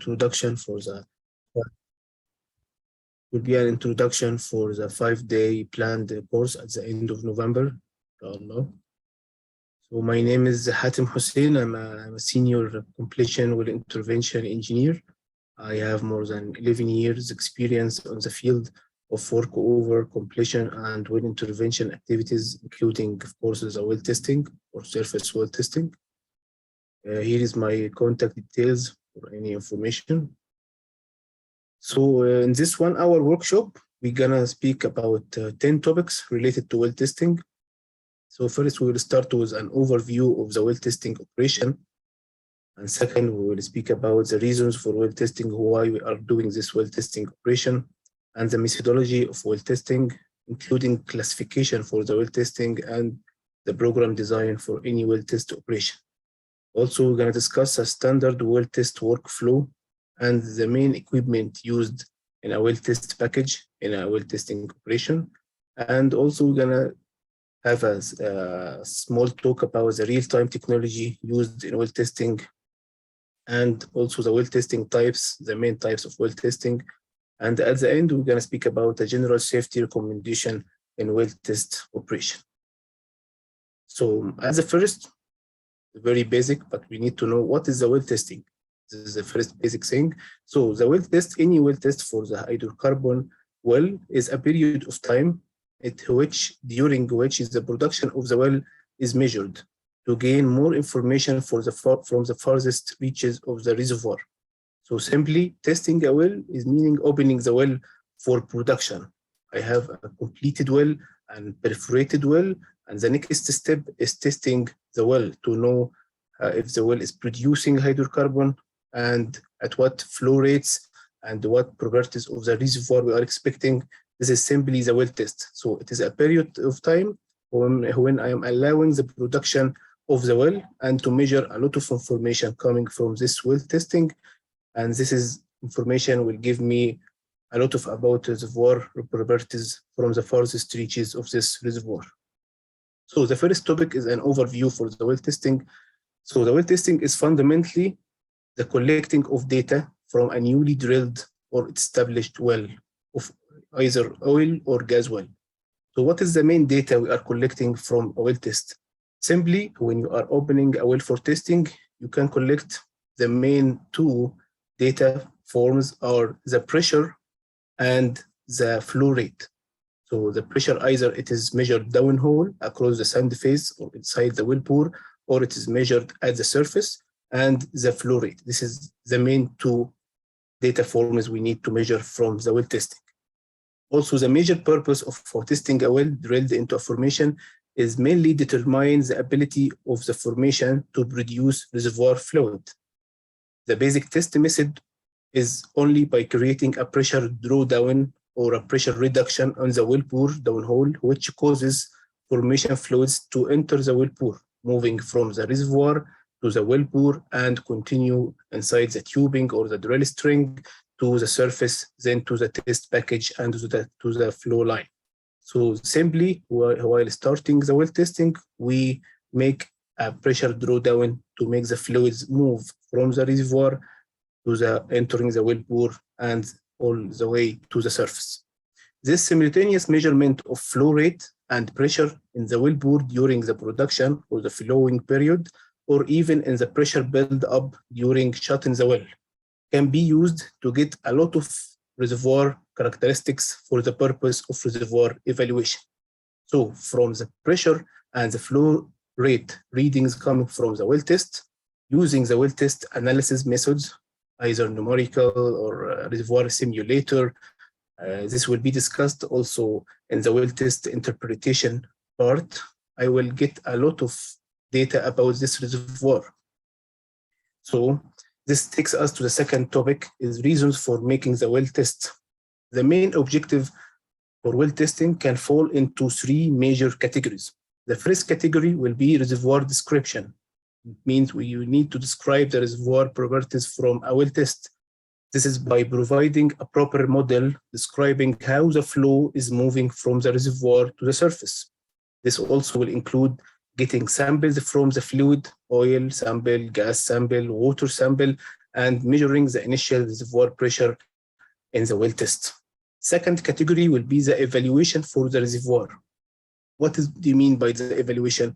introduction for the 5-day planned course at the end of November. So my name is Hatem Hussein. I'm a senior completion well intervention engineer. I have more than 11 years experience on the field of workover, completion, and well intervention activities, including, of course, the well testing or surface well testing. Here is my contact details for any information. So in this 1-hour workshop, we're gonna speak about 10 topics related to well testing. So first, we will start with an overview of the well testing operation. And second, we will speak about the reasons for well testing, why we are doing this well testing operation, and the methodology of well testing, including classification for the well testing and the program design for any well test operation. Also, we're gonna discuss a standard well test workflow and the main equipment used in a well test package in a well testing operation. And also we're gonna have a small talk about the real-time technology used in well testing, and also the well testing types, the main types of well testing. And at the end, we're gonna speak about a general safety recommendation in well test operation. So as the first, very basic, but we need to know what is the well testing. This is the first basic thing. So the well test, any well test for the hydrocarbon well is a period of time during which the production of the well is measured to gain more information from the farthest reaches of the reservoir. So simply testing a well is meaning opening the well for production. I have a completed well and perforated well, and the next step is testing the well to know if the well is producing hydrocarbon and at what flow rates and what properties of the reservoir we are expecting. This is simply the well test. So it is a period of time when I am allowing the production of the well and to measure a lot of information coming from this well testing. And this is information will give me a lot of about reservoir properties from the farthest reaches of this reservoir. So the first topic is an overview for the well testing. So the well testing is fundamentally the collecting of data from a newly drilled or established well of either oil or gas well. So what is the main data we are collecting from a well test? Simply, when you are opening a well for testing, you can collect the main two data forms are the pressure and the flow rate. So the pressure, either it is measured downhole across the sand face or inside the well bore, or it is measured at the surface, and the flow rate. This is the main two data forms we need to measure from the well testing. Also, the major purpose for testing a well drilled into a formation is mainly determine the ability of the formation to produce reservoir fluid. The basic test method is only by creating a pressure drawdown or a pressure reduction on the well bore downhole, which causes formation fluids to enter the well bore, moving from the reservoir to the well bore and continue inside the tubing or the drill string to the surface, then to the test package and to the flow line. So simply, while starting the well testing, we make a pressure drawdown to make the fluids move from the reservoir to the entering the well bore and all the way to the surface. This simultaneous measurement of flow rate and pressure in the well bore during the production or the flowing period, or even in the pressure build up during shutting the well, can be used to get a lot of reservoir characteristics for the purpose of reservoir evaluation. So from the pressure and the flow rate readings coming from the well test, using the well test analysis methods, either numerical or reservoir simulator, this will be discussed also in the well test interpretation part. I will get a lot of data about this reservoir. So this takes us to the second topic, is reasons for making the well test. The main objective for well testing can fall into three major categories. The first category will be reservoir description. It means you need to describe the reservoir properties from a well test. This is by providing a proper model describing how the flow is moving from the reservoir to the surface. This also will include getting samples from the fluid, oil sample, gas sample, water sample, and measuring the initial reservoir pressure in the well test. Second category will be the evaluation for the reservoir. What do you mean by the evaluation?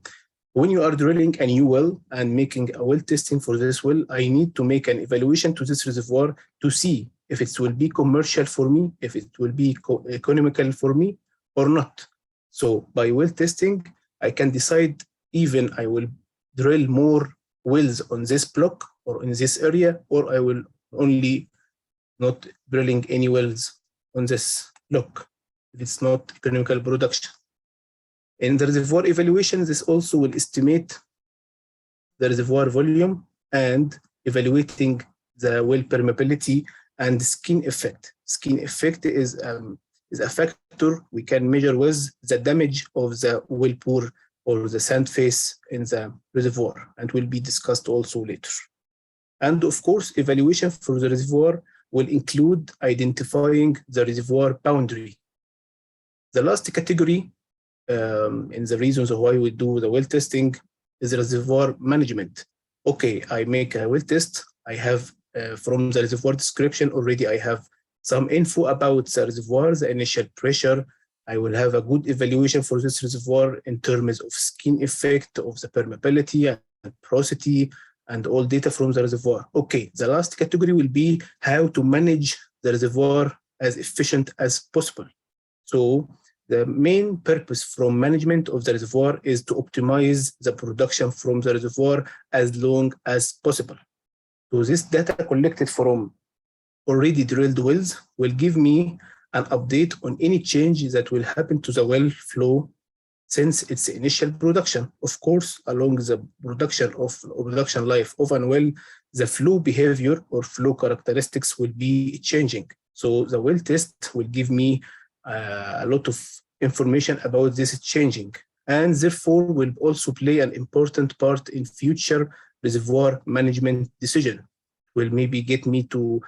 When you are drilling a new well and making a well testing for this well, I need to make an evaluation to this reservoir to see if it will be commercial for me, if it will be economical for me or not. So by well testing, I can decide even I will drill more wells on this block or in this area, or I will only not drilling any wells on this block if it's not economical production. In the reservoir evaluation, this also will estimate the reservoir volume and evaluating the well permeability and skin effect. Skin effect is a factor we can measure with the damage of the well pore or the sand face in the reservoir, and will be discussed also later. And of course, evaluation for the reservoir will include identifying the reservoir boundary. The last category in the reasons of why we do the well testing is reservoir management. Okay, I make a well test. I have from the reservoir description already, I have some info about the reservoir, the initial pressure. I will have a good evaluation for this reservoir in terms of skin effect, of the permeability and porosity, and all data from the reservoir. Okay, the last category will be how to manage the reservoir as efficient as possible. So the main purpose from management of the reservoir is to optimize the production from the reservoir as long as possible. So this data collected from already drilled wells will give me an update on any change that will happen to the well flow since its initial production. Of course, along the production life of a well, the flow behavior or flow characteristics will be changing. So the well test will give me a lot of information about this changing, and therefore will also play an important part in future reservoir management decision. Will maybe get me to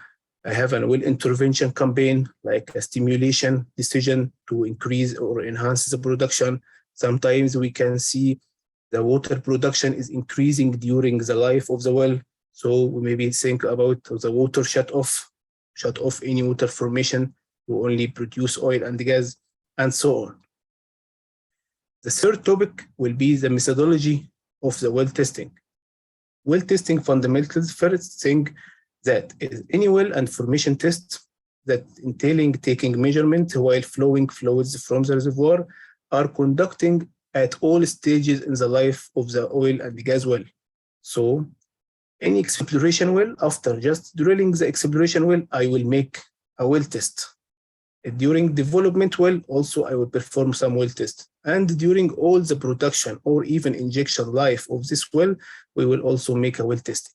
have a well intervention campaign, like a stimulation decision to increase or enhance the production. Sometimes we can see the water production is increasing during the life of the well. So we maybe think about the water shut off any water formation to only produce oil and gas, and so on. The third topic will be the methodology of the well testing. Well testing fundamentals, first thing that is any well and formation test that entailing taking measurement while flowing fluids from the reservoir are conducting at all stages in the life of the oil and gas well. So any exploration well, after just drilling the exploration well, I will make a well test. During development well, also I will perform some well test. And during all the production or even injection life of this well, we will also make a well testing.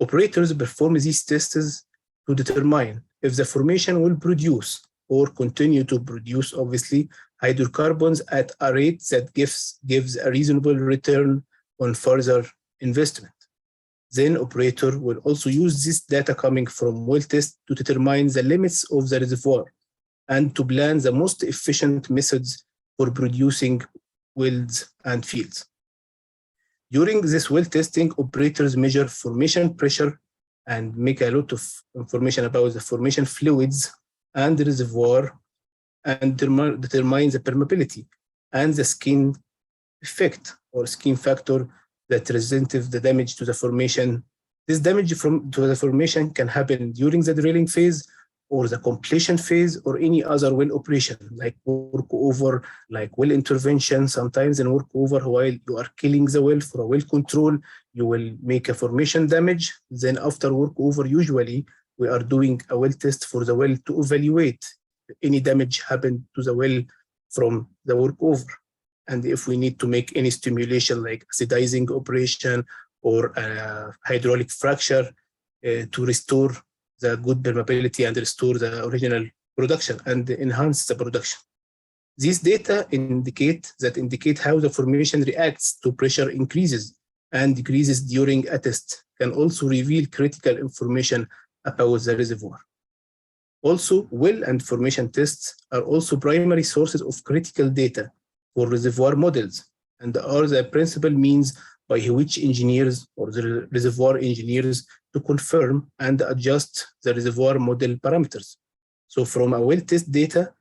Operators perform these tests to determine if the formation will produce or continue to produce, obviously, hydrocarbons at a rate that gives a reasonable return on further investment. Then operator will also use this data coming from well test to determine the limits of the reservoir and to plan the most efficient methods for producing wells and fields. During this well testing, operators measure formation pressure and make a lot of information about the formation fluids and the reservoir, and determine the permeability and the skin effect or skin factor that represents the damage to the formation. This damage to the formation can happen during the drilling phase or the completion phase or any other well operation, like workover, like well intervention. Sometimes in workover, while you are killing the well for a well control, you will make a formation damage. Then after workover, usually we are doing a well test for the well to evaluate any damage happened to the well from the workover. And if we need to make any stimulation like acidizing operation or a hydraulic fracture to restore the good permeability and restore the original production and enhance the production. These data indicate how the formation reacts to pressure increases and decreases during a test, can also reveal critical information about the reservoir. Also, well and formation tests are also primary sources of critical data for reservoir models and are the principal means by which engineers or the reservoir engineers to confirm and adjust the reservoir model parameters. So from a well test data,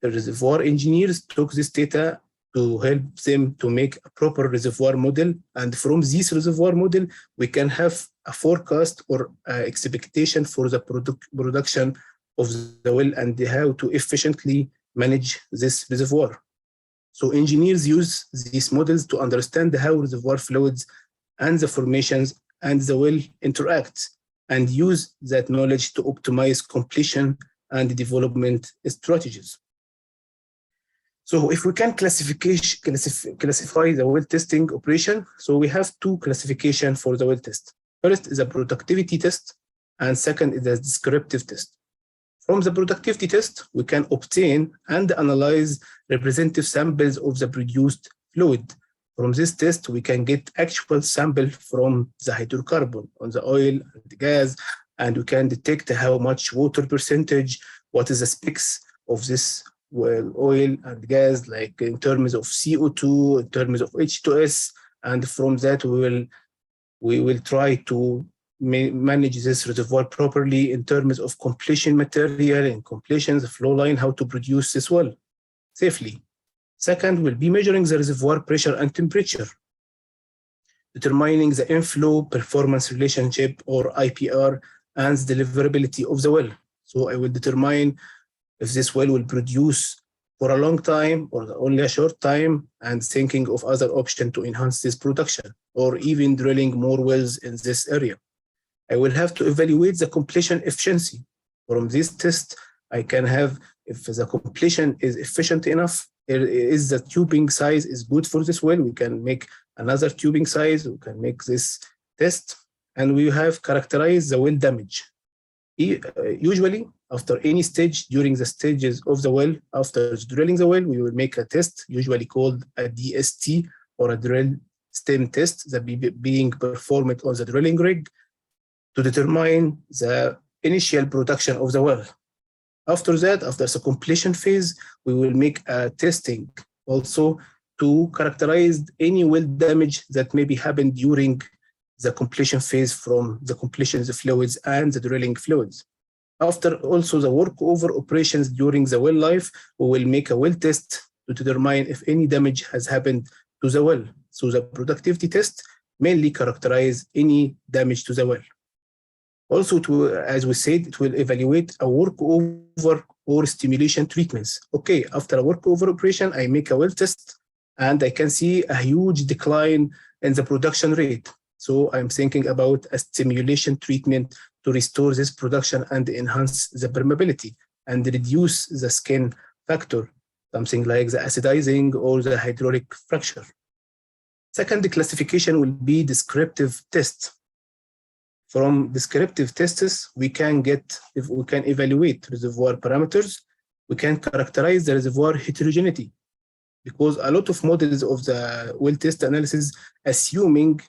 the reservoir engineers took this data to help them to make a proper reservoir model. And from this reservoir model, we can have a forecast or expectation for the production of the well and how to efficiently manage this reservoir. So engineers use these models to understand how reservoir fluids and the formations and the well interact, and use that knowledge to optimize completion and development strategies. So if we can classify the well testing operation, so we have two classifications for the well test. First is a productivity test, and second is a descriptive test. From the productivity test, we can obtain and analyze representative samples of the produced fluid. From this test, we can get actual sample from the hydrocarbon on the oil and the gas, and we can detect how much water percentage, what is the specs of this oil and gas, like in terms of CO2, in terms of H2S, and from that we will try to manage this reservoir properly in terms of completion material and completion, the flow line, how to produce this well safely. Second will be measuring the reservoir pressure and temperature, determining the inflow performance relationship or IPR and the deliverability of the well. So I will determine if this well will produce for a long time or only a short time, and thinking of other options to enhance this production, or even drilling more wells in this area. I will have to evaluate the completion efficiency. From this test, I can have if the completion is efficient enough, is the tubing size is good for this well, we can make another tubing size, we can make this test, and we have characterized the well damage. Usually, after any stage during the stages of the well, after drilling the well, we will make a test, usually called a DST or a drill stem test, that being performed on the drilling rig to determine the initial production of the well. After that, after the completion phase, we will make a testing also to characterize any well damage that maybe happened during the completion phase from the completion of the fluids and the drilling fluids. After also the workover operations during the well life, we will make a well test to determine if any damage has happened to the well. So the productivity test mainly characterize any damage to the well. Also, as we said, it will evaluate a workover or stimulation treatments. Okay, after a workover operation, I make a well test and I can see a huge decline in the production rate. So I'm thinking about a stimulation treatment to restore this production and enhance the permeability and reduce the skin factor, something like the acidizing or the hydraulic fracture. Second classification will be descriptive test. From descriptive tests, we can evaluate reservoir parameters, we can characterize the reservoir heterogeneity, because a lot of models of the well test analysis assuming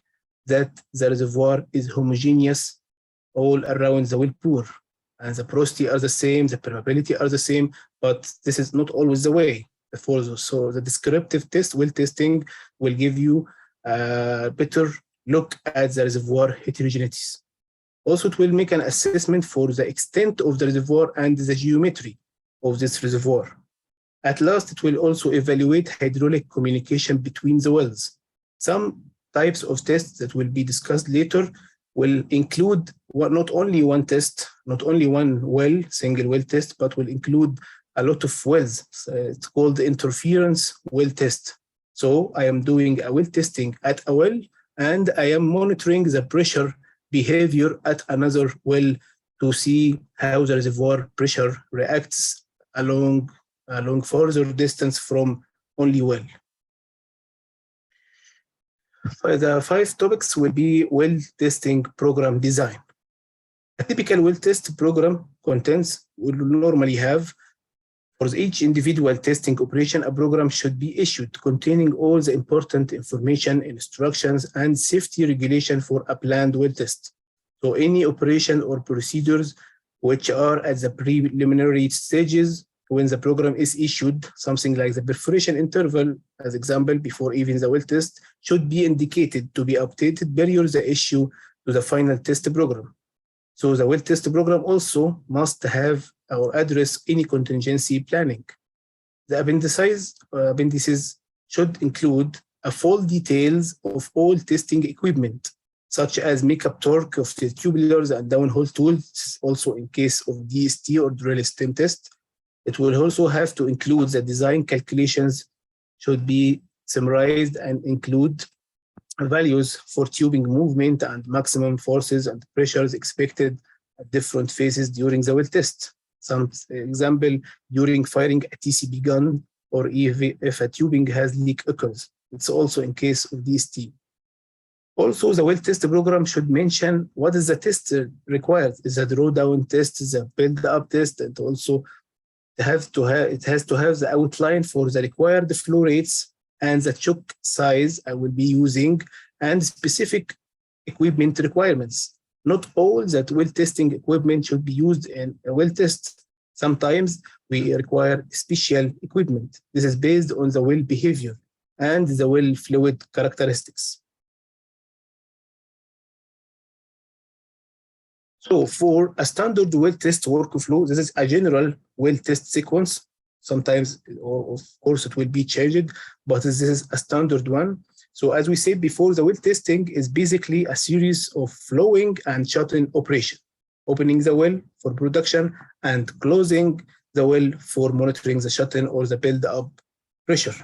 that the reservoir is homogeneous all around the well pore, and the porosity are the same, the permeability are the same, but this is not always the way. So the descriptive test, well testing, will give you a better look at the reservoir heterogeneities. Also, it will make an assessment for the extent of the reservoir and the geometry of this reservoir. At last, it will also evaluate hydraulic communication between the wells. Some types of tests that will be discussed later will include not only one test, not only one well, single well test, but will include a lot of wells. It's called the interference well test. So I am doing a well testing at a well, and I am monitoring the pressure behavior at another well to see how the reservoir pressure reacts along further distance from only well. The 5 topics will be well testing program design. A typical well test program contents will normally have, for each individual testing operation, a program should be issued containing all the important information, instructions, and safety regulation for a planned well test. So any operation or procedures which are at the preliminary stages when the program is issued, something like the perforation interval, as example, before even the well test, should be indicated to be updated prior the issue to the final test program. So the well test program also must have or address any contingency planning. The appendices should include a full details of all testing equipment, such as makeup torque of the tubulars and downhole tools, also in case of DST or drill stem test. It will also have to include the design calculations should be summarized and include values for tubing movement and maximum forces and pressures expected at different phases during the well test. Some example, during firing a TCP gun or if a tubing has leak occurs. It's also in case of DST. Also, the well test program should mention what is the test required. Is a drawdown test, is a build-up test, and also it has to have the outline for the required flow rates and the choke size I will be using and specific equipment requirements. Not all that well testing equipment should be used in a well test. Sometimes we require special equipment. This is based on the well behavior and the well fluid characteristics. So for a standard well test workflow, this is a general well test sequence. Sometimes, or of course, it will be changed, but this is a standard one. So as we said before, the well testing is basically a series of flowing and shut-in operation, opening the well for production and closing the well for monitoring the shut-in or the build-up pressure.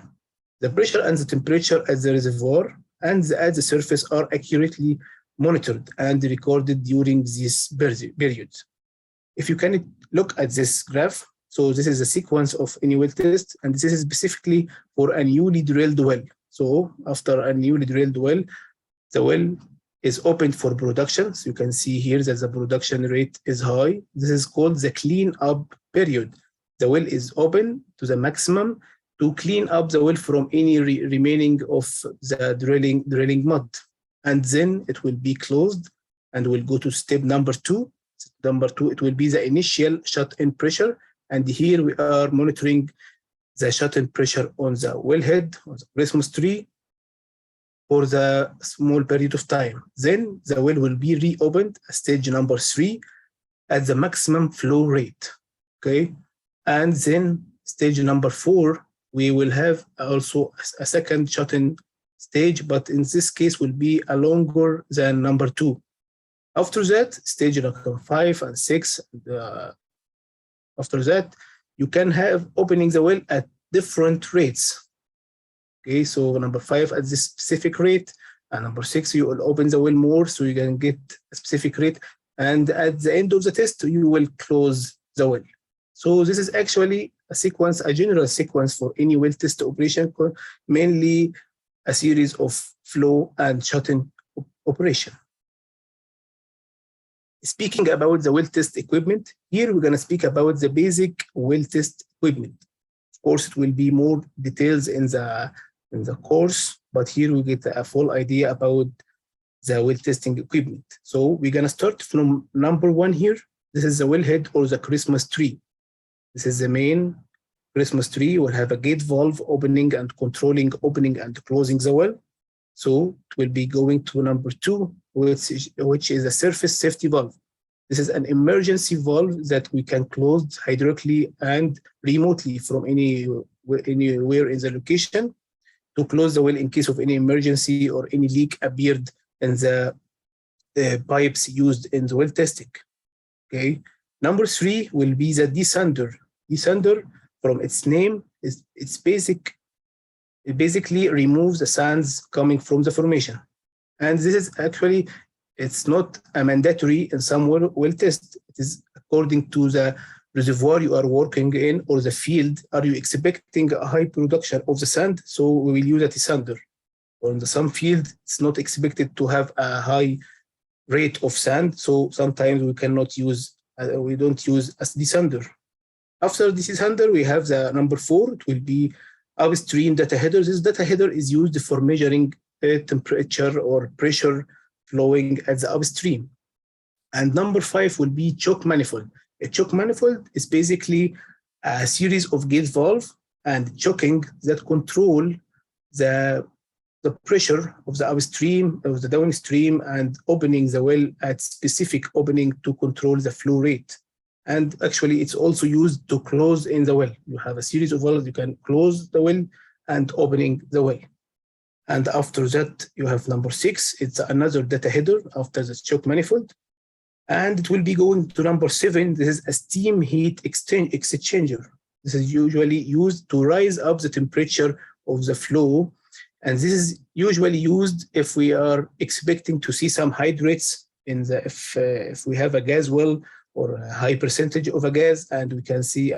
The pressure and the temperature at the reservoir and at the surface are accurately monitored and recorded during this period. If you can look at this graph, so this is a sequence of any well test, and this is specifically for a newly drilled well. So after a newly drilled well, the well is opened for production. So you can see here that the production rate is high. This is called the clean up period. The well is open to the maximum to clean up the well from any remaining of the drilling mud. And then it will be closed and we'll go to step number 2. Number 2, it will be the initial shut-in pressure. And here we are monitoring the shut-in pressure on the wellhead, on the Christmas tree, for the small period of time. Then the well will be reopened at stage number 3 at the maximum flow rate, okay? And then stage number 4, we will have also a second shut-in stage, but in this case will be a longer than number 2. After that, stage number 5 and 6, after that, you can have opening the well at different rates. Okay, so number 5 at this specific rate, and number 6, you will open the well more, so you can get a specific rate. And at the end of the test, you will close the well. So this is actually a sequence, a general sequence for any well test operation, mainly a series of flow and shut-in operation. Speaking about the well test equipment, here we're going to speak about the basic well test equipment. Of course, it will be more details in the course, but here we get a full idea about the well testing equipment. So we're going to start from number 1 here. This is the wellhead or the Christmas tree. This is the main Christmas tree. We'll have a gate valve opening and controlling opening and closing the well. So it will be going to number 2, which is a surface safety valve. This is an emergency valve that we can close hydraulically and remotely from anywhere in the location to close the well in case of any emergency or any leak appeared in the pipes used in the well testing. Okay. Number 3 will be the descender. Descender, from its name, it basically removes the sands coming from the formation. And this is actually, it's not a mandatory in some well test. It is according to the reservoir you are working in or the field. Are you expecting a high production of the sand? So we will use a descender. Or in some field, it's not expected to have a high rate of sand. So sometimes we cannot use, we don't use a descender. After this descender, we have the number 4. It will be upstream data header. This data header is used for measuring temperature or pressure flowing at the upstream. And number 5 will be choke manifold. A choke manifold is basically a series of gate valve and choking that control the pressure of the upstream, of the downstream, and opening the well at specific opening to control the flow rate. And actually, it's also used to close in the well. You have a series of wells, you can close the well and opening the well. And after that, you have number 6. It's another data header after the choke manifold. And it will be going to number 7. This is a steam heat exchanger. This is usually used to rise up the temperature of the flow. And this is usually used if we are expecting to see some hydrates in the, if we have a gas well or a high percentage of a gas and we can see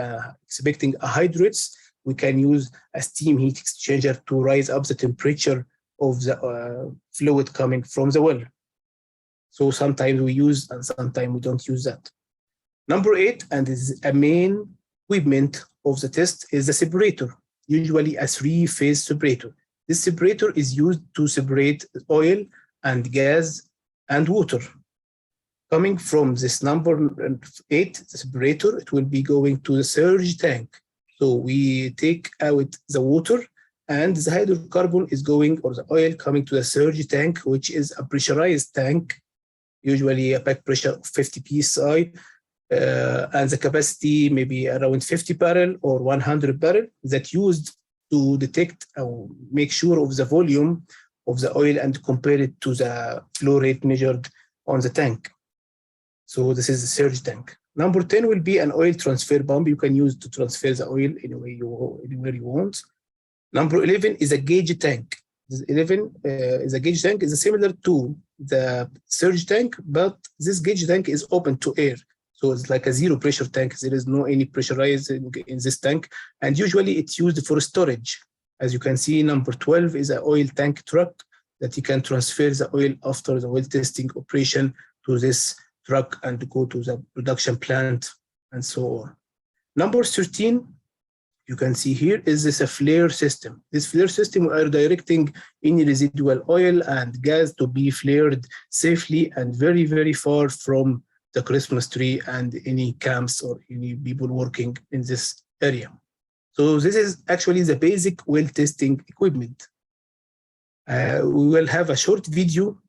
expecting a hydrates, we can use a steam heat exchanger to rise up the temperature of the fluid coming from the well. So sometimes we use and sometimes we don't use that. Number 8, and this is a main equipment of the test, is the separator, usually a 3-phase separator. This separator is used to separate oil and gas and water. Coming from this number 8, the separator, it will be going to the surge tank. So we take out the water and the hydrocarbon is going, or the oil coming to the surge tank, which is a pressurized tank, usually a back pressure of 50 psi, and the capacity maybe around 50 barrel or 100 barrel, that used to detect or make sure of the volume of the oil and compare it to the flow rate measured on the tank. So this is the surge tank. Number 10 will be an oil transfer pump you can use to transfer the oil anywhere you want. Number 11 is a gauge tank. This 11 is a gauge tank, is similar to the surge tank, but this gauge tank is open to air. So it's like a zero pressure tank. There is no any pressurizing in this tank. And usually it's used for storage. As you can see, number 12 is an oil tank truck that you can transfer the oil after the well testing operation to this truck and go to the production plant and so on. Number 13, you can see here, is this a flare system. This flare system, we are directing any residual oil and gas to be flared safely and very, very far from the Christmas tree and any camps or any people working in this area. So this is actually the basic well testing equipment. We will have a short video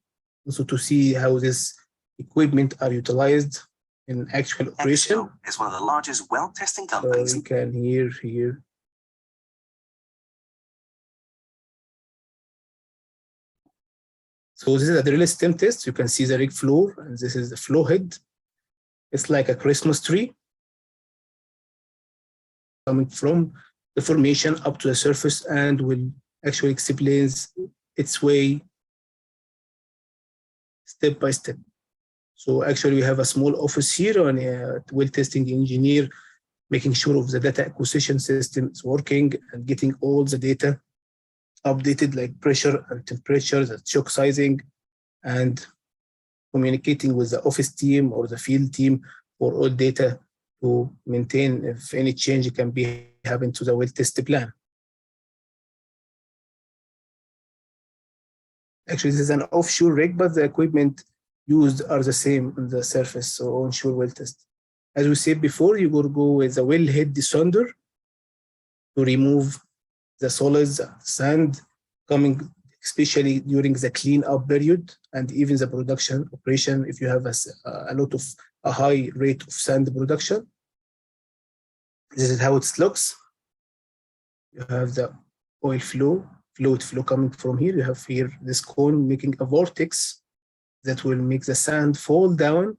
also to see how this equipment are utilized in actual operation. Is one of the largest well testing companies. So you can hear here. So this is a drill stem test. You can see the rig floor, and this is the flow head. It's like a Christmas tree coming from the formation up to the surface, and will actually explains its way step by step. So actually we have a small office here on a well testing engineer, making sure of the data acquisition system is working and getting all the data updated, like pressure and temperature, the choke sizing, and communicating with the office team or the field team for all data to maintain if any change can be happen to the well test plan. Actually, this is an offshore rig, but the equipment used are the same on the surface, so onshore well test. As we said before, you will go with a wellhead descender to remove the solids, sand coming, especially during the cleanup period and even the production operation. If you have a high rate of sand production, this is how it looks. You have the oil fluid flow coming from here. You have here this cone making a vortex that will make the sand fall down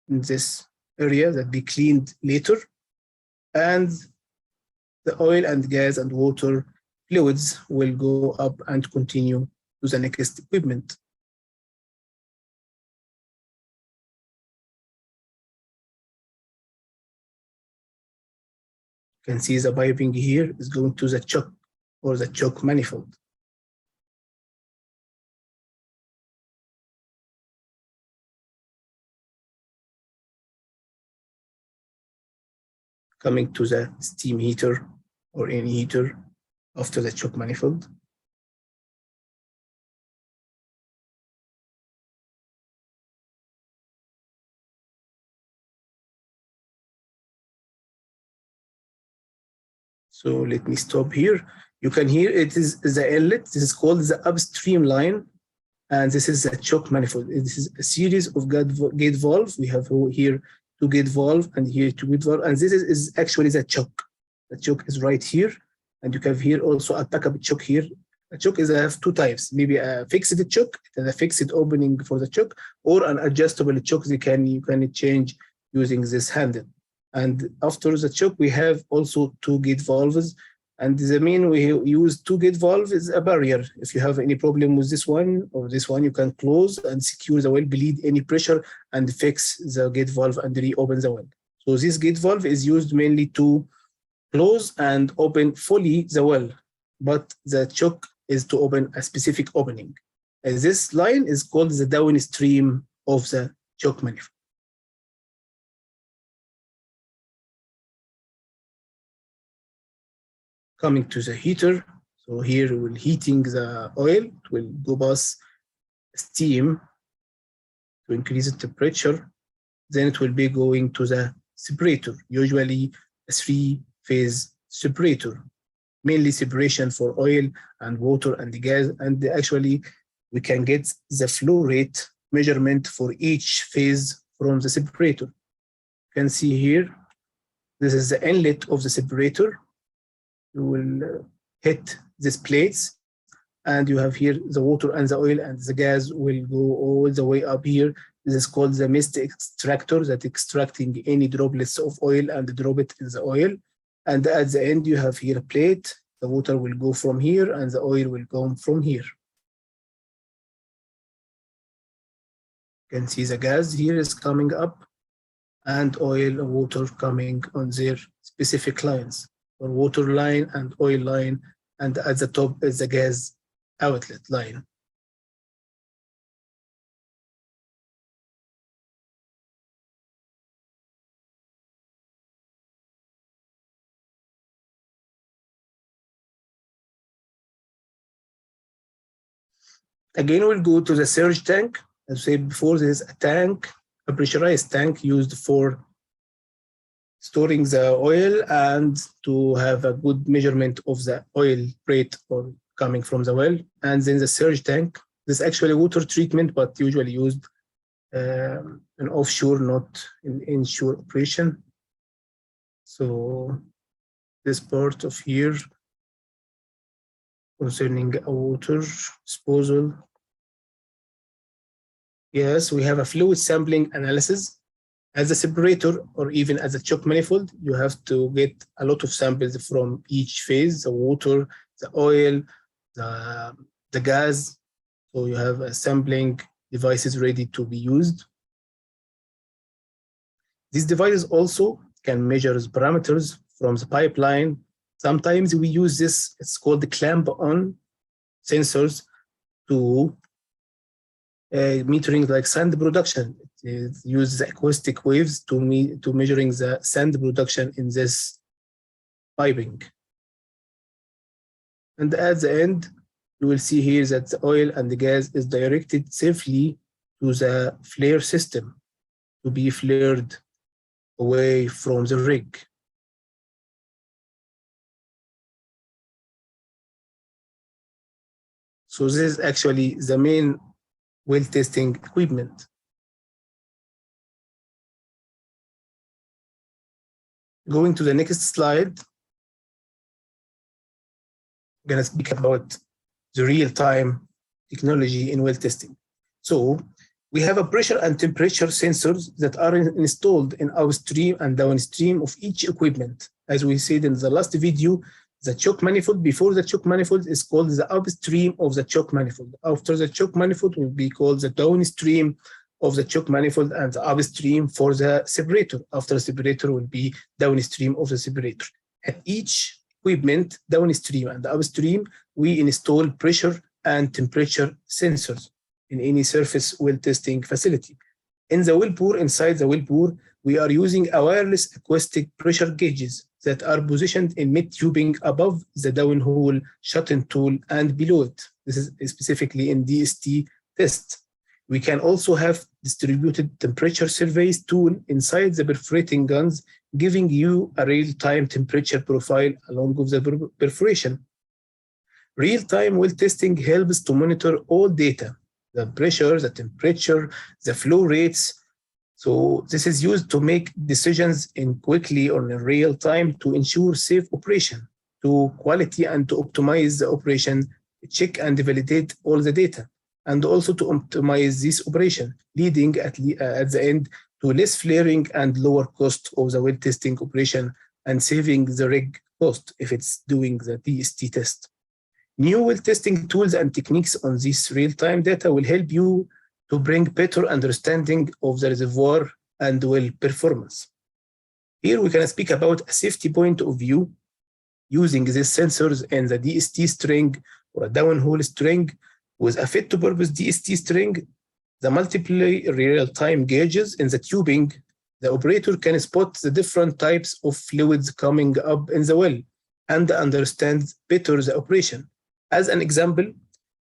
in this area that be cleaned later. And the oil and gas and water fluids will go up and continue to the next equipment. You can see the piping here is going to the choke or the choke manifold. Coming to the steam heater or any heater after the choke manifold. So let me stop here. You can hear it is the inlet. This is called the upstream line. And this is a choke manifold. This is a series of gate valve. We have here 2 gate valve and here 2 gate valve. And this is actually the choke. The choke is right here. And you can here also a backup choke here. A choke is have 2 types, maybe a fixed choke, a fixed opening for the choke, or an adjustable choke you can change using this handle. And after the choke, we have also 2 gate valves. And the main we use 2 gate valve is a barrier. If you have any problem with this one or this one, you can close and secure the well, bleed any pressure, and fix the gate valve and reopen the well. So this gate valve is used mainly to close and open fully the well, but the choke is to open a specific opening. And this line is called the downstream of the choke manifold. Coming to the heater, so here we're heating the oil. It will go past steam to increase the temperature. Then it will be going to the separator, usually a 3-phase separator, mainly separation for oil and water and the gas. And actually, we can get the flow rate measurement for each phase from the separator. You can see here, this is the inlet of the separator. You will hit these plates, and you have here the water and the oil, and the gas will go all the way up here. This is called the mist extractor, that extracting any droplets of oil and drop it in the oil. And at the end, you have here a plate. The water will go from here, and the oil will come from here. You can see the gas here is coming up, and oil and water coming on their specific lines, or water line and oil line, and at the top is the gas outlet line. Again, we'll go to the surge tank. As I said before, there is a tank, a pressurized tank used for storing the oil and to have a good measurement of the oil rate or coming from the well. And then the surge tank, this is actually water treatment, but usually used in offshore, not in inshore operation. So this part of here concerning a water disposal. Yes, we have a fluid sampling analysis. As a separator or even as a choke manifold, you have to get a lot of samples from each phase, the water, the oil, the gas. So you have a sampling devices ready to be used. These devices also can measure parameters from the pipeline. Sometimes we use this, it's called the clamp-on sensors to metering like sand production. It uses acoustic waves to measuring the sand production in this piping. And at the end, you will see here that the oil and the gas is directed safely to the flare system to be flared away from the rig. So this is actually the main well testing equipment. Going to the next slide, I'm going to speak about the real-time technology in well testing. So we have a pressure and temperature sensors that are installed in upstream and downstream of each equipment. As we said in the last video, the choke manifold, before the choke manifold, is called the upstream of the choke manifold. After the choke manifold will be called the downstream of the choke manifold, and the upstream for the separator. After the separator will be downstream of the separator. At each equipment, downstream and upstream, we install pressure and temperature sensors in any surface well testing facility. In the well bore, inside the well bore, we are using a wireless acoustic pressure gauges that are positioned in mid tubing above the downhole shut-in tool and below it. This is specifically in DST test. We can also have distributed temperature surveys tool inside the perforating guns, giving you a real-time temperature profile along with the perforation. Real-time well testing helps to monitor all data, the pressure, the temperature, the flow rates. So this is used to make decisions in quickly or in real time to ensure safe operation, to quality and to optimize the operation, check and validate all the data, and also to optimize this operation, leading at the end to less flaring and lower cost of the well testing operation and saving the rig cost if it's doing the DST test. New well testing tools and techniques on this real-time data will help you to bring better understanding of the reservoir and well performance. Here we can speak about a safety point of view using these sensors and the DST string or a downhole string with a fit-to-purpose DST string, the multiple real-time gauges in the tubing. The operator can spot the different types of fluids coming up in the well and understand better the operation. As an example,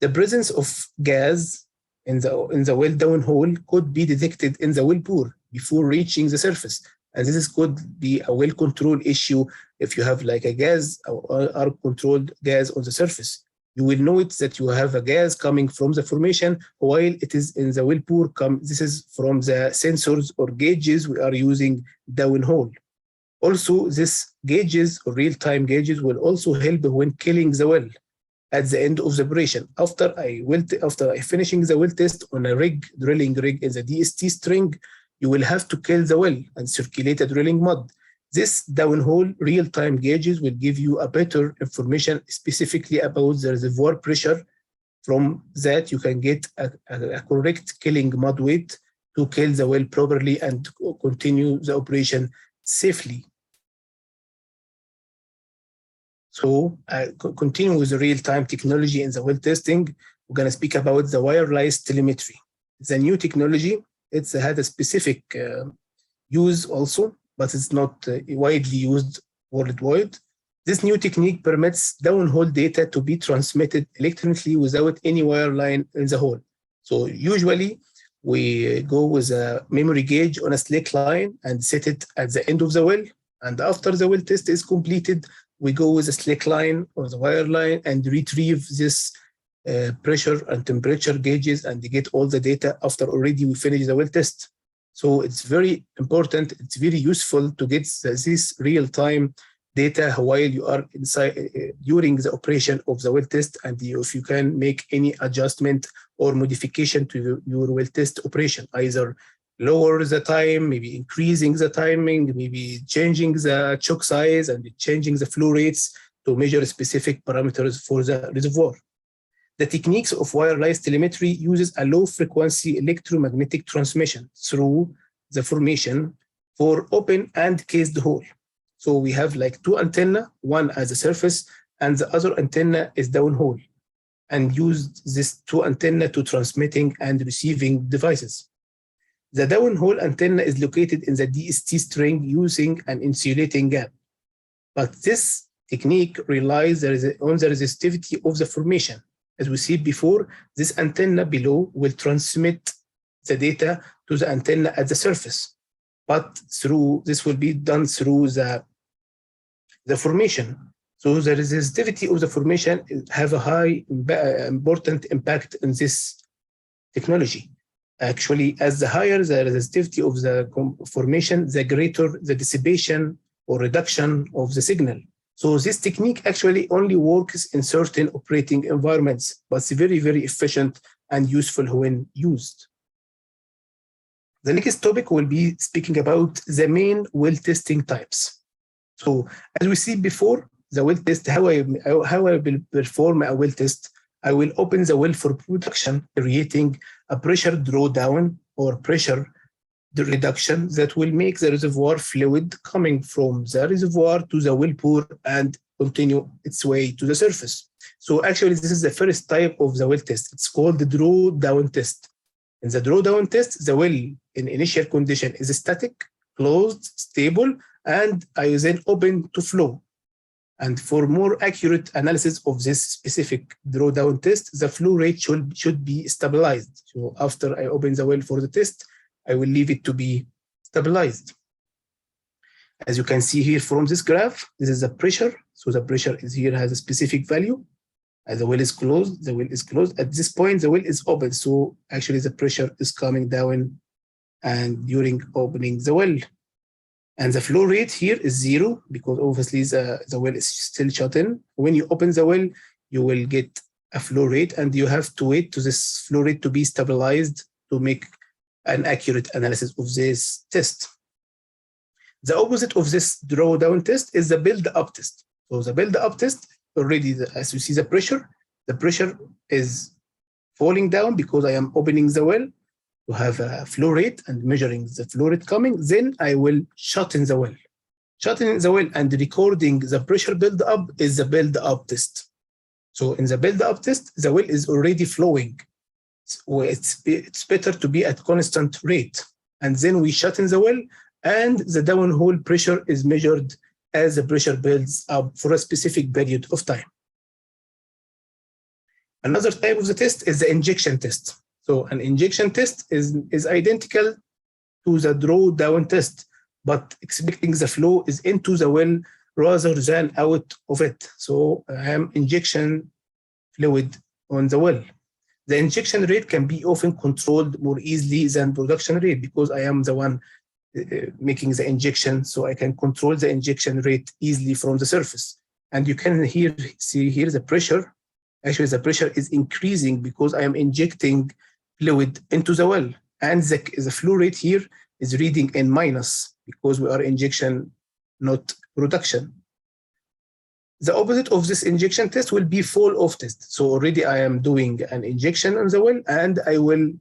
the presence of gas in the well downhole could be detected in the well bore before reaching the surface. And this could be a well control issue if you have like a gas or controlled gas on the surface. You will know it that you have a gas coming from the formation while it is in the well bore. This is from the sensors or gauges we are using downhole. Also, this gauges or real-time gauges will also help when killing the well. At the end of the operation, after I finishing the well test on a drilling rig in the DST string, you will have to kill the well and circulate a drilling mud. This downhole real-time gauges will give you a better information specifically about the reservoir pressure. From that, you can get a correct killing mud weight to kill the well properly and continue the operation safely. So continue with the real-time technology in the well testing. We're going to speak about the wireless telemetry. It's a new technology. It's had a specific use also, but it's not widely used worldwide. This new technique permits downhole data to be transmitted electronically without any wire line in the hole. So usually we go with a memory gauge on a slack line and set it at the end of the well. And after the well test is completed, we go with a slack line or the wire line and retrieve this pressure and temperature gauges and get all the data after already we finish the well test. So it's very important, it's very useful to get this real-time data while you are inside during the operation of the well test, and if you can make any adjustment or modification to your well test operation, either lower the time, maybe increasing the timing, maybe changing the choke size and changing the flow rates to measure specific parameters for the reservoir. The techniques of wireless telemetry uses a low-frequency electromagnetic transmission through the formation for open and cased hole. So we have like two antennas, one as a surface and the other antenna is downhole, and use this two antenna to transmitting and receiving devices. The downhole antenna is located in the DST string using an insulating gap. But this technique relies on the resistivity of the formation. As we see before, this antenna below will transmit the data to the antenna at the surface. But this will be done through the formation. So the resistivity of the formation have a high important impact in this technology. Actually, as the higher the resistivity of the formation, the greater the dissipation or reduction of the signal. So this technique actually only works in certain operating environments, but it's very, very efficient and useful when used. The next topic will be speaking about the main well testing types. So as we see before, the well test, how I will perform a well test, I will open the well for production, creating a pressure drawdown or pressure reduction that will make the reservoir fluid coming from the reservoir to the well bore and continue its way to the surface. So actually, this is the first type of the well test. It's called the drawdown test. In the drawdown test, the well in initial condition is static, closed, stable, and I then open to flow. And for more accurate analysis of this specific drawdown test, the flow rate should be stabilized. So after I open the well for the test, I will leave it to be stabilized. As you can see here from this graph, this is the pressure. So the pressure is here has a specific value. As the well is closed, the well is closed. At this point, the well is open. So actually the pressure is coming down and during opening the well. And the flow rate here is 0 because obviously the well is still shut in. When you open the well, you will get a flow rate and you have to wait to this flow rate to be stabilized to make an accurate analysis of this test. The opposite of this drawdown test is the build-up test. So the build-up test, already, as you see the pressure is falling down because I am opening the well to have a flow rate and measuring the flow rate coming. Then I will shut in the well. Shutting the well and recording the pressure build-up is the build-up test. So in the build-up test, the well is already flowing. So it's better to be at constant rate. And then we shut in the well, and the downhole pressure is measured as the pressure builds up for a specific period of time. Another type of the test is the injection test. So an injection test is identical to the drawdown test, but expecting the flow is into the well rather than out of it. So I am injection fluid on the well. The injection rate can be often controlled more easily than production rate because I am the one making the injection, so I can control the injection rate easily from the surface. And you can see here the pressure. Actually, the pressure is increasing because I am injecting fluid into the well. And the flow rate here is reading in minus because we are injection, not production. The opposite of this injection test will be fall-off test. So already I am doing an injection on the well, and I will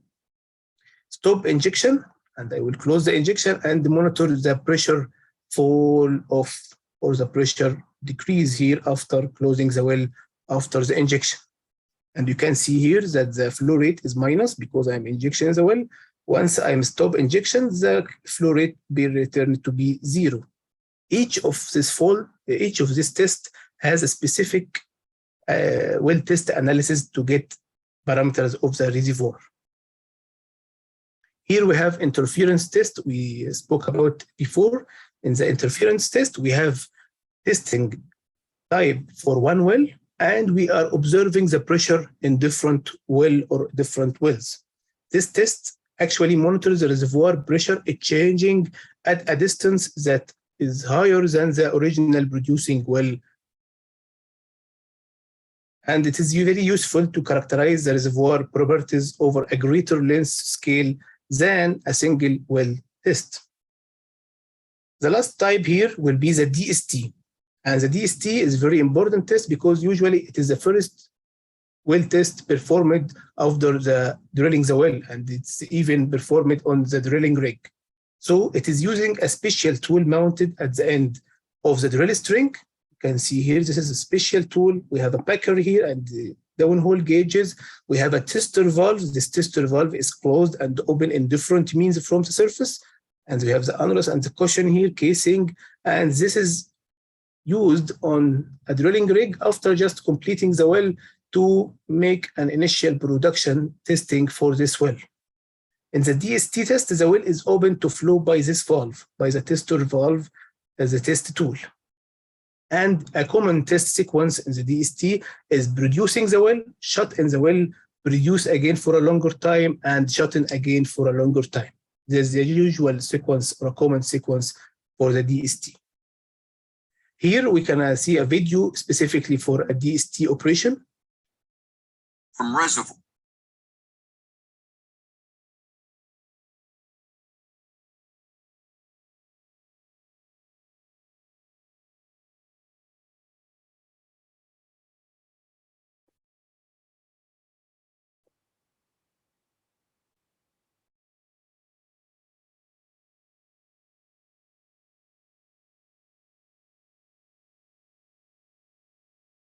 stop injection, and I will close the injection and monitor the pressure fall off or the pressure decrease here after closing the well after the injection. And you can see here that the flow rate is minus because I'm injecting the well. Once I'm stop injection, the flow rate be returned to be 0. Each of this test has a specific well test analysis to get parameters of the reservoir. Here we have interference test we spoke about before. In the interference test, we have testing type for one well, and we are observing the pressure in different well or different wells. This test actually monitors the reservoir pressure changing at a distance that is higher than the original producing well. And it is very useful to characterize the reservoir properties over a greater length scale than a single well test. The last type here will be the DST. And the DST is a very important test because usually it is the first well test performed after the drilling the well, and it's even performed on the drilling rig. So it is using a special tool mounted at the end of the drill string. You can see here, this is a special tool. We have a packer here and the downhole gauges. We have a tester valve. This tester valve is closed and open in different means from the surface. And we have the annulus and the cushion here, casing. And this is used on a drilling rig after just completing the well to make an initial production testing for this well. In the DST test, the well is open to flow by this valve, by the tester valve as a test tool. And a common test sequence in the DST is producing the well, shut in the well, produce again for a longer time, and shut in again for a longer time. There's the usual sequence or a common sequence for the DST. Here we can see a video specifically for a DST operation. From reservoir.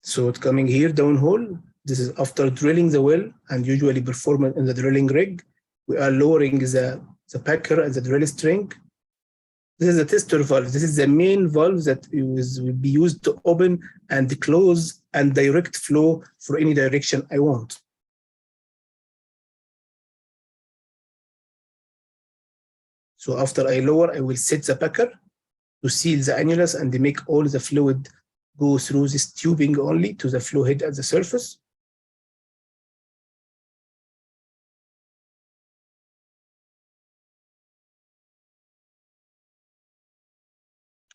So it's coming here downhole. This is after drilling the well and usually performed in the drilling rig. We are lowering the packer and the drill string. This is a tester valve. This is the main valve that will be used to open and close and direct flow for any direction I want. So after I lower, I will set the packer to seal the annulus and make all the fluid go through this tubing only to the flow head at the surface.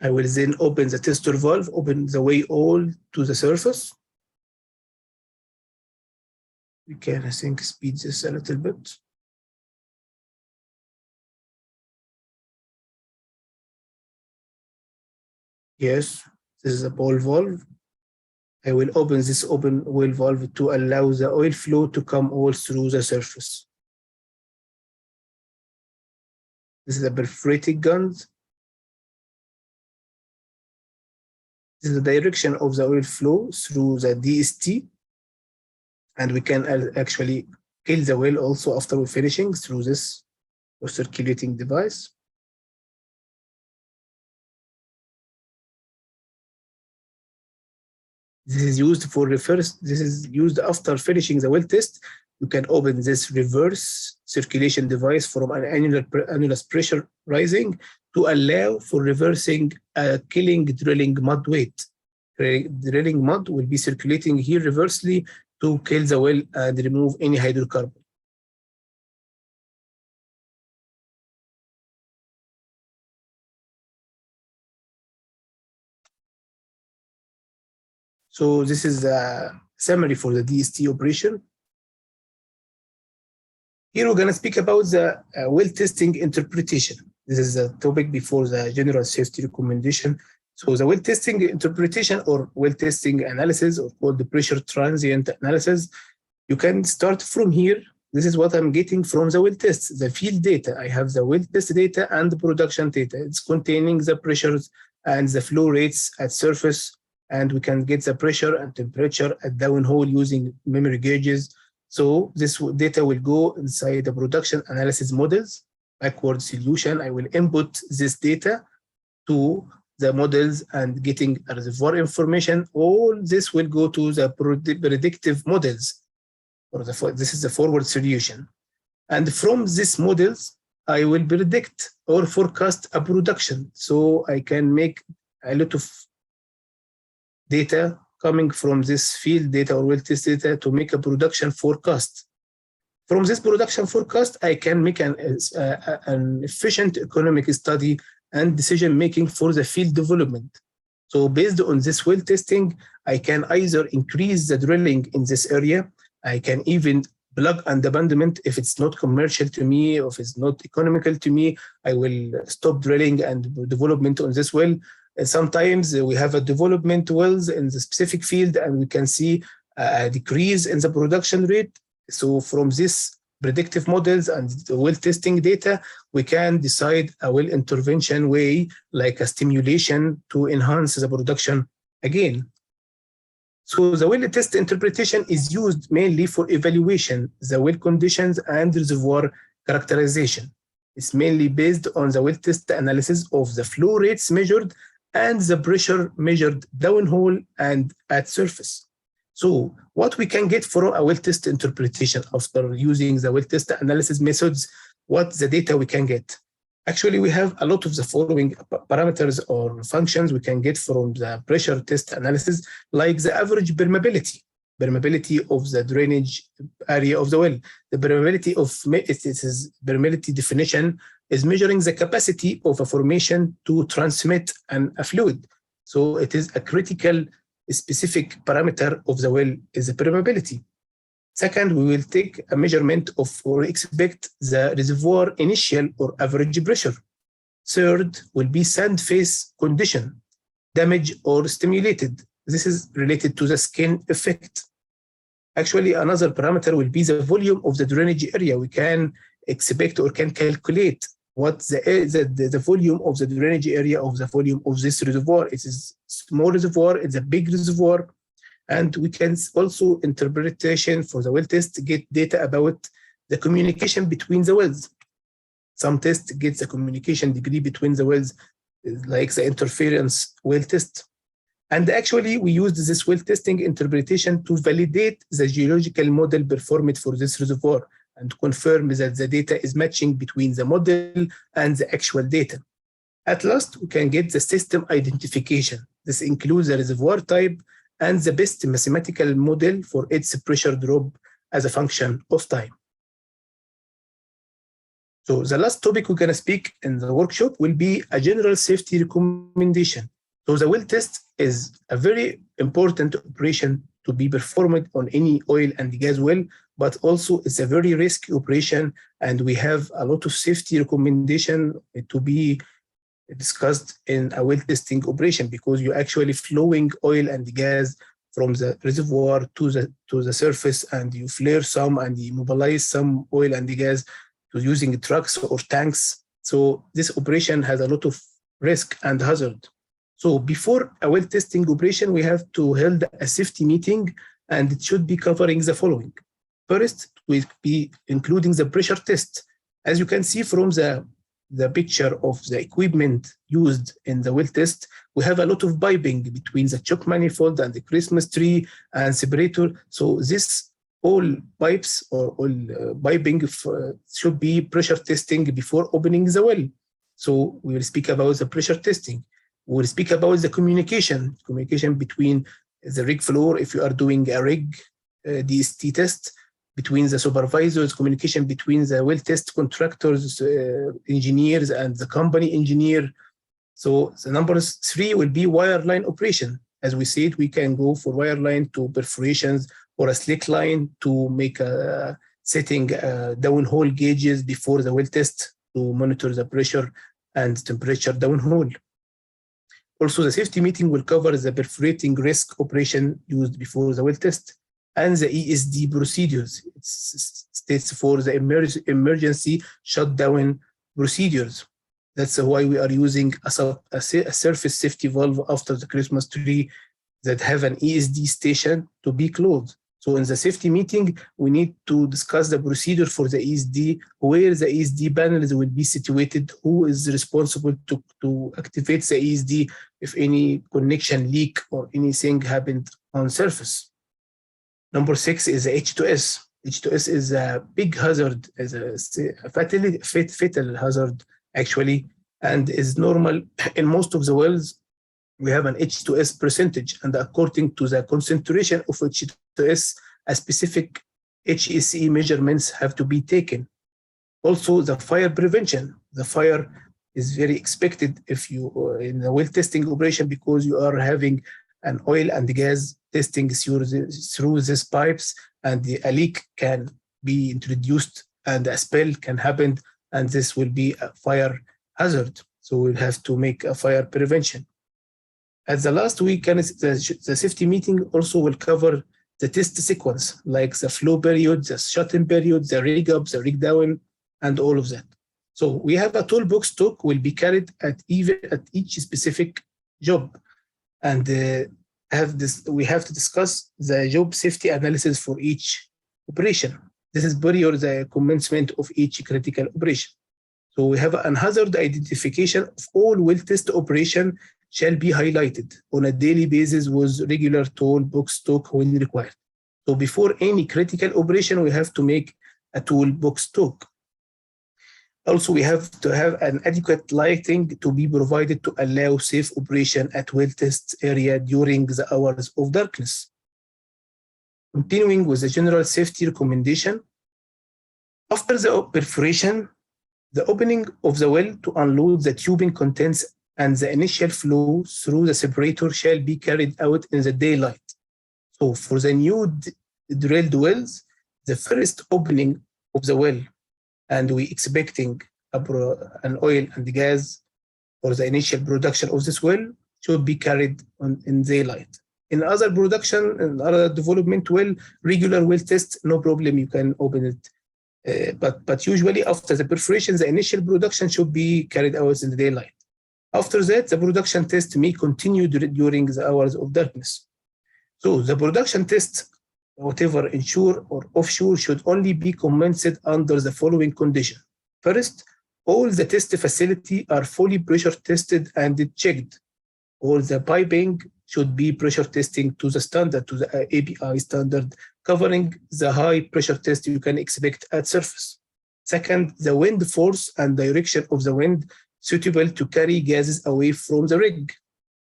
I will then open the tester valve, open the way all to the surface. We can, I think, speed this a little bit. Yes, this is a ball valve. I will open this open oil valve to allow the oil flow to come all through the surface. This is a perforating gun. This is the direction of the oil flow through the DST. And we can actually kill the well also after we're finishing through this circulating device. This is used for reverse. This is used after finishing the well test. You can open this reverse circulation device from an annulus pressure rising to allow for reversing a killing drilling mud weight. Drilling mud will be circulating here reversely to kill the well and remove any hydrocarbon. So this is a summary for the DST operation. Here we're going to speak about the well testing interpretation. This is a topic before the general safety recommendation. So the well testing interpretation or well testing analysis, or called the pressure transient analysis, you can start from here. This is what I'm getting from the well tests, the field data. I have the well test data and the production data. It's containing the pressures and the flow rates at surface, and we can get the pressure and temperature at downhole using memory gauges. So this data will go inside the production analysis models, backward solution. I will input this data to the models and getting a reservoir information. All this will go to the predictive models, or this is the forward solution. And from these models, I will predict or forecast a production. So I can make a lot of data coming from this field data or well test data to make a production forecast. From this production forecast, I can make an efficient economic study and decision making for the field development. So based on this well testing, I can either increase the drilling in this area. I can even plug and abandonment if it's not commercial to me, or if it's not economical to me. I will stop drilling and development on this well. And sometimes we have a development wells in the specific field, and we can see a decrease in the production rate. So from this predictive models and the well testing data, we can decide a well intervention way, like a stimulation to enhance the production again. So the well test interpretation is used mainly for evaluation, the well conditions and reservoir characterization. It's mainly based on the well test analysis of the flow rates measured and the pressure measured downhole and at surface. So what we can get from a well test interpretation after using the well test analysis methods, what the data we can get. Actually, we have a lot of the following parameters or functions we can get from the pressure test analysis, like the average permeability of the drainage area of the well. The permeability definition is measuring the capacity of a formation to transmit a fluid. So it is a critical specific parameter of the well is the permeability. Second, we will take a measurement of or expect the reservoir initial or average pressure. Third will be sand face condition, damage or stimulated. This is related to the skin effect. Actually, another parameter will be the volume of the drainage area. We can expect or can calculate what the volume of the drainage area of the volume of this reservoir. It is small reservoir, it's a big reservoir. And we can also interpretation for the well test get data about the communication between the wells. Some tests get the communication degree between the wells like the interference well test. And actually, we used this well testing interpretation to validate the geological model performed for this reservoir and confirm that the data is matching between the model and the actual data. At last, we can get the system identification. This includes the reservoir type and the best mathematical model for its pressure drop as a function of time. So the last topic we're going to speak in the workshop will be a general safety recommendation. So the well test is a very important operation to be performed on any oil and gas well, but also it's a very risky operation, and we have a lot of safety recommendation to be discussed in a well testing operation, because you're actually flowing oil and gas from the reservoir to the surface, and you flare some and you mobilize some oil and gas to using trucks or tanks. So this operation has a lot of risk and hazard. So before a well testing operation, we have to hold a safety meeting, and it should be covering the following. First, we be including the pressure test. As you can see from the picture of the equipment used in the well test, we have a lot of piping between the choke manifold and the Christmas tree and separator. So this all pipes or all piping should be pressure testing before opening the well. So we will speak about the pressure testing. We will speak about the communication between the rig floor, if you are doing a rig DST test, between the supervisors, communication between the well test contractors, engineers, and the company engineer. So the number 3 will be wireline operation. As we said, we can go for wireline to perforations or a slick line to make a setting downhole gauges before the well test to monitor the pressure and temperature downhole. Also, the safety meeting will cover the perforating risk operation used before the well test and the ESD procedures. It states for the emergency shutdown procedures. That's why we are using a surface safety valve after the Christmas tree that have an ESD station to be closed. So in the safety meeting, we need to discuss the procedure for the ESD, where the ESD panels will be situated, who is responsible to activate the ESD if any connection leak or anything happened on surface. Number 6 is the H2S. H2S is a big hazard, is a fatal hazard actually, and is normal in most of the wells. We have an H2S percentage, and according to the concentration of H2S, a specific HSE measurements have to be taken. Also, the fire prevention. The fire is very expected if you in the well testing operation, because you are having an oil and gas testing through these pipes, and a leak can be introduced and a spill can happen, and this will be a fire hazard. So we'll have to make a fire prevention. At the last week, the safety meeting also will cover the test sequence, like the flow period, the shut-in period, the rig up, the rig down, and all of that. So we have a toolbox talk will be carried at each specific job, and we have to discuss the job safety analysis for each operation. This is prior the commencement of each critical operation. So we have an hazard identification of all well test operation shall be highlighted on a daily basis with regular toolbox talk when required. So before any critical operation, we have to make a toolbox talk. Also, we have to have an adequate lighting to be provided to allow safe operation at well test area during the hours of darkness. Continuing with the general safety recommendation, after the perforation, the opening of the well to unload the tubing contents and the initial flow through the separator shall be carried out in the daylight. So for the new drilled wells, the first opening of the well, and we expecting an oil and gas for the initial production of this well, should be carried on in daylight. In other production and other development well, regular well test, no problem, you can open it. But usually after the perforation, the initial production should be carried out in the daylight. After that, the production test may continue during the hours of darkness. So the production test, whatever inshore or offshore, should only be commenced under the following condition. First, All the test facility are fully pressure tested and checked. All the piping should be pressure testing to the standard, to the API standard, covering the high pressure test you can expect at surface. Second, the wind force and direction of the wind suitable to carry gases away from the rig.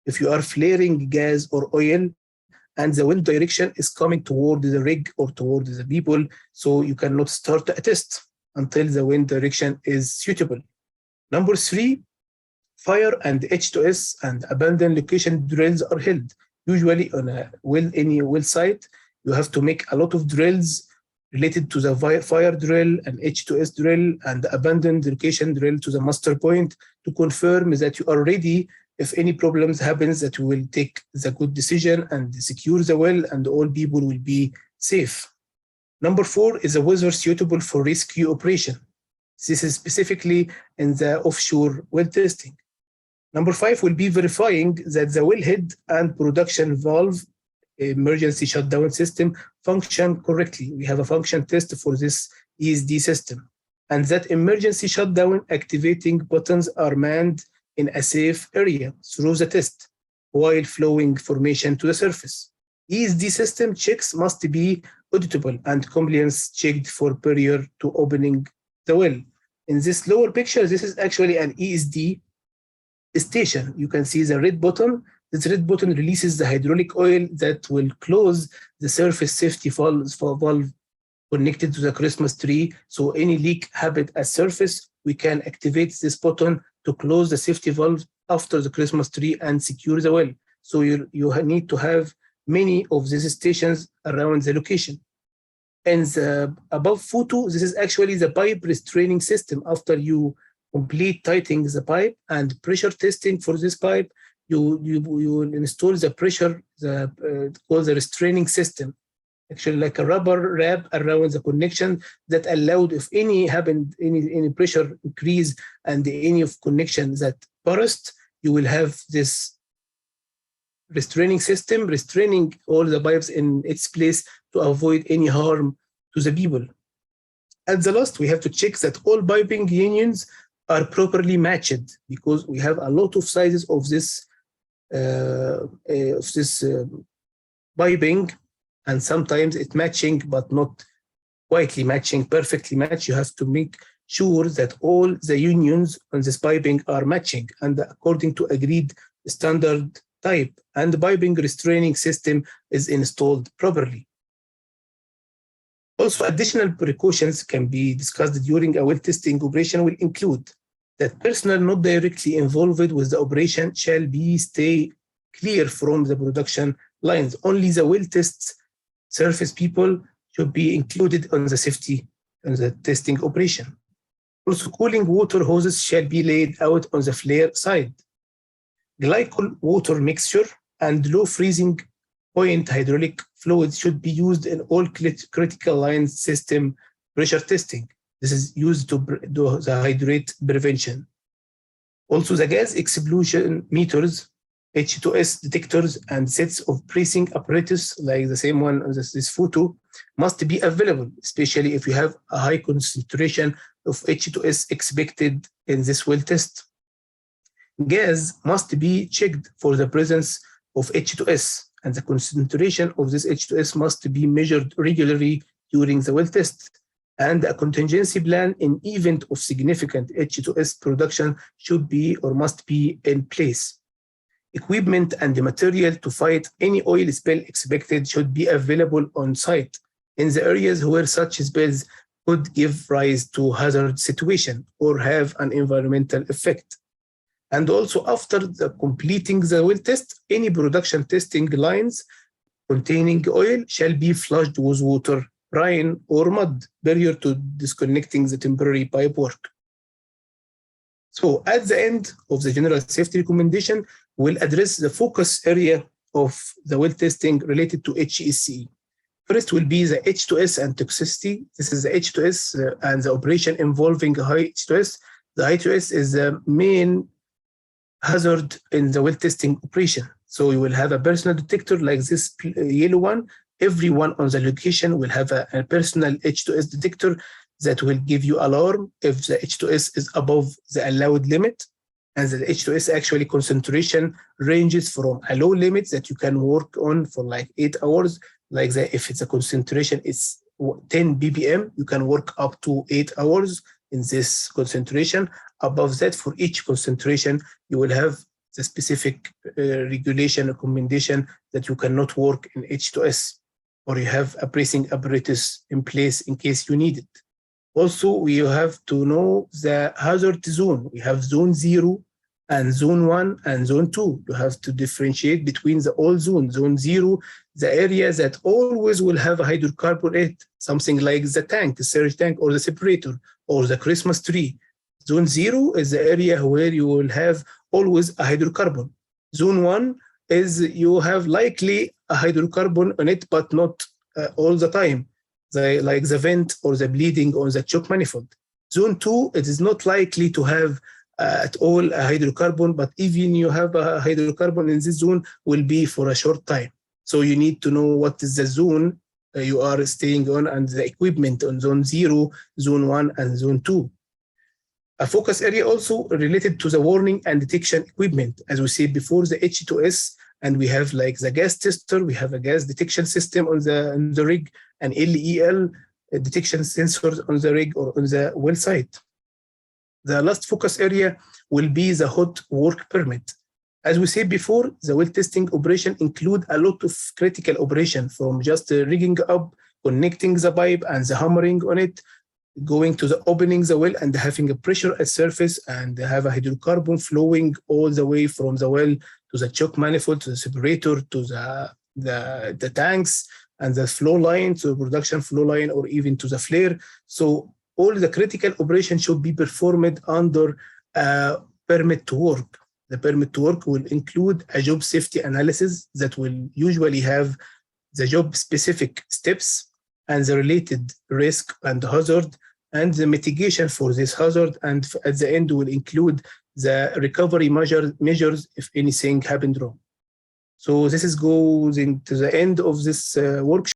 If you are flaring gas or oil and the wind direction is coming toward the rig or toward the people, so you cannot start a test until the wind direction is suitable. Number 3, fire and H2S and abandoned location drills are held. Usually on any well site, you have to make a lot of drills related to the fire drill and H2S drill and the abandoned location drill to the master point to confirm that you are ready if any problems happens, that you will take the good decision and secure the well and all people will be safe. Number 4 is a weather suitable for rescue operation. This is specifically in the offshore well testing. Number 5 will be verifying that the wellhead and production valve emergency shutdown system function correctly. We have a function test for this ESD system, and that emergency shutdown activating buttons are manned in a safe area through the test while flowing formation to the surface. ESD system checks must be auditable and compliance checked prior to opening the well. In this lower picture, this is actually an ESD station. You can see the red button. This red button releases the hydraulic oil that will close the surface safety valve connected to the Christmas tree. So any leak happen at surface, we can activate this button to close the safety valve after the Christmas tree and secure the well. So you need to have many of these stations around the location. And the above photo, this is actually the pipe restraining system. After you complete tightening the pipe and pressure testing for this pipe, you install the pressure, called the restraining system. Actually, like a rubber wrap around the connection that allowed if any pressure increase and any of connection that burst, you will have this restraining system restraining all the pipes in its place to avoid any harm to the people. At the last, we have to check that all piping unions are properly matched, because we have a lot of sizes of this piping, and sometimes it's matching but not quietly matching, perfectly matched. You have to make sure that all the unions on this piping are matching and according to agreed standard type, and the piping restraining system is installed properly. Also, additional precautions can be discussed during a well testing operation will include that personnel not directly involved with the operation shall stay clear from the production lines. Only the well test surface people should be included on the safety and the testing operation. Also, cooling water hoses shall be laid out on the flare side. Glycol water mixture and low freezing point hydraulic fluid should be used in all critical line system pressure testing. This is used to do the hydrate prevention. Also, the gas explosion meters, H2S detectors, and sets of pressing apparatus, like the same one on this photo, must be available, especially if you have a high concentration of H2S expected in this well test. Gas must be checked for the presence of H2S, and the concentration of this H2S must be measured regularly during the well test. And a contingency plan in event of significant H2S production should be or must be in place. Equipment and the material to fight any oil spill expected should be available on site in the areas where such spills could give rise to hazard situation or have an environmental effect. And also, after completing the well test, any production testing lines containing oil shall be flushed with water, brine, or mud prior to disconnecting the temporary pipe work. So at the end of the general safety recommendation, we'll address the focus area of the well testing related to HSE. First will be the H2S and toxicity. This is the H2S and the operation involving high H2S. The H2S is the main hazard in the well testing operation. So you will have a personal detector like this yellow one. Everyone on the location will have a personal H2S detector that will give you alarm if the H2S is above the allowed limit. And the H2S actually concentration ranges from a low limit that you can work on for like 8 hours. Like that, if it's a concentration, it's 10 ppm, you can work up to 8 hours in this concentration. Above that, for each concentration, you will have the specific regulation recommendation that you cannot work in H2S, or you have a bracing apparatus in place in case you need it. Also, we have to know the hazard zone. We have zone 0 and zone 1 and zone 2. You have to differentiate between the all zones. Zone 0, the area that always will have a hydrocarbon in it, something like the tank, the surge tank, or the separator, or the Christmas tree. Zone 0 is the area where you will have always a hydrocarbon. Zone 1 is you have likely a hydrocarbon on it, but not all the time, like the vent or the bleeding on the choke manifold. Zone 2, it is not likely to have at all a hydrocarbon, but even you have a hydrocarbon in this zone will be for a short time. So you need to know what is the zone you are staying on and the equipment on zone 0, zone 1, and zone 2. A focus area also related to the warning and detection equipment. As we said before, the H2S, and we have like the gas tester, we have a gas detection system on the rig, and LEL detection sensors on the rig or on the well site. The last focus area will be the hot work permit. As we said before, the well testing operation include a lot of critical operation, from just rigging up, connecting the pipe and the hammering on it, going to the opening the well and having a pressure at surface and have a hydrocarbon flowing all the way from the well to the choke manifold, to the separator, to the tanks and the flow line, to the production flow line, or even to the flare. So all the critical operations should be performed under a permit to work. The permit to work will include a job safety analysis that will usually have the job specific steps and the related risk and hazard and the mitigation for this hazard. And at the end will include the recovery measures if anything happened wrong. So this goes into the end of this workshop.